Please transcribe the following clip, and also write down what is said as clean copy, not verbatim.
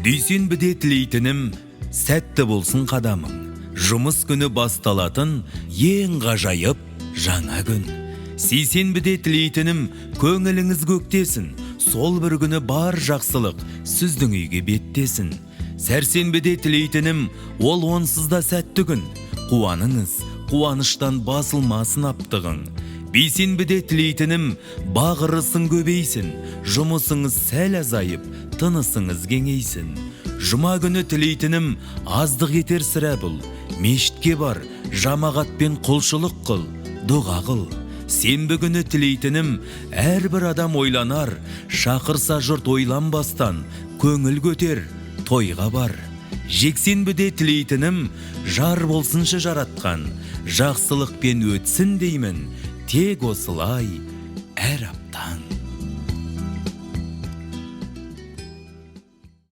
Дүйсенбіде тілейтінім, сәтті болсын қадамың. Жұмыс күні басталатын ең ғажайып жаңа күн. Сейсенбіде тілейтінім, көңіліңіз көктесін. Сол бір күні бар жақсылық сіздің үйге беттесін. Сәрсенбіде тілейтінім, ол онсыз да сәтті күн. Қуаныңыз, қуаныштан басылмасын аптығың. Бейсенбіде тілейтінім, бағырысың көбейсін. Жұмысыңыз сәл азайып, тынысыңыз кеңейсін. Жұма күні тілейтінім, аздық етер сірә бұл. Мешітке бар, жамағатпен құлшылық қыл, дұға қыл. Сенбі күні тілейтінім, әрбір адам ойланар, шақырса жұрт ойланбастан, көңіл көтер, тойға бар. Жексенбіде тілейтінім, жар болсыншы жаратқан, жақсылықпен өтсін деймін, тек осылай әр апта.